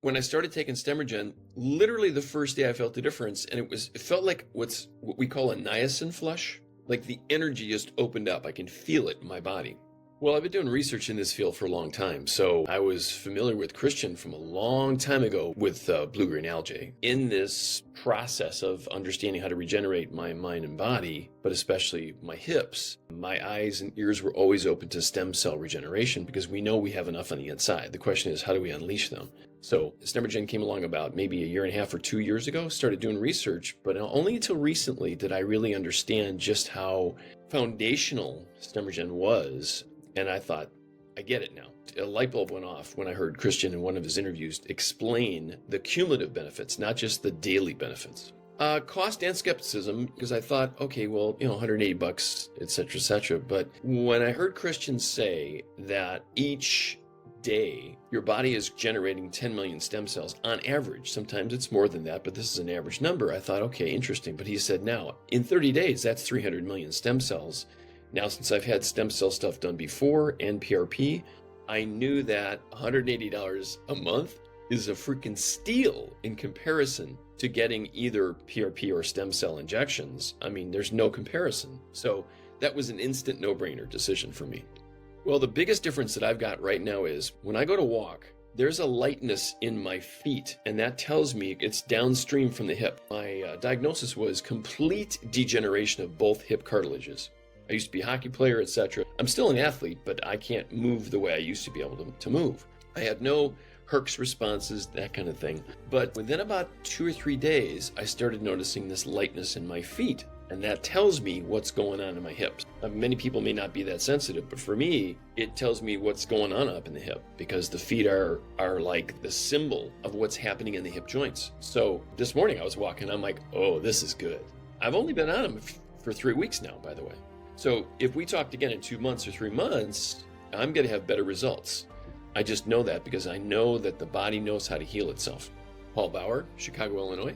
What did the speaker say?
When I started taking STEMREGEN, literally the first day I felt the difference, and it felt like what we call a niacin flush. Like the energy just opened up. I can feel it in my body. Well, I've been doing research in this field for a long time, so I was familiar with Christian from a long time ago with blue-green algae. In this process of understanding how to regenerate my mind and body, but especially my hips, my eyes and ears were always open to stem cell regeneration because we know we have enough on the inside. The question is, how do we unleash them? So STEMREGEN came along about maybe a year and a half or 2 years ago, started doing research, but only until recently did I really understand just how foundational STEMREGEN was. And I thought, I get it now. A light bulb went off when I heard Christian in one of his interviews explain the cumulative benefits, not just the daily benefits. Cost and skepticism, because I thought, okay, well, $180, et cetera, but when I heard Christian say that each day your body is generating 10 million stem cells on average, sometimes it's more than that, but this is an average number, I thought, okay, interesting. But he said, now, in 30 days, that's 300 million stem cells. Now, since I've had stem cell stuff done before and PRP, I knew that $180 a month is a freaking steal in comparison to getting either PRP or stem cell injections. I mean, there's no comparison. So that was an instant no-brainer decision for me. Well, the biggest difference that I've got right now is when I go to walk, there's a lightness in my feet, and that tells me it's downstream from the hip. My diagnosis was complete degeneration of both hip cartilages. I used to be a hockey player, etc. I'm still an athlete, but I can't move the way I used to be able to move. I had no Herx responses, that kind of thing. But within about 2 or 3 days, I started noticing this lightness in my feet. And that tells me what's going on in my hips. Many people may not be that sensitive, but for me, it tells me what's going on up in the hip because the feet are like the symbol of what's happening in the hip joints. So this morning I was walking, I'm like, oh, this is good. I've only been on them for 3 weeks now, by the way. So if we talked again in 2 months or 3 months, I'm going to have better results. I just know that because I know that the body knows how to heal itself. Paul Bauer, Chicago, Illinois.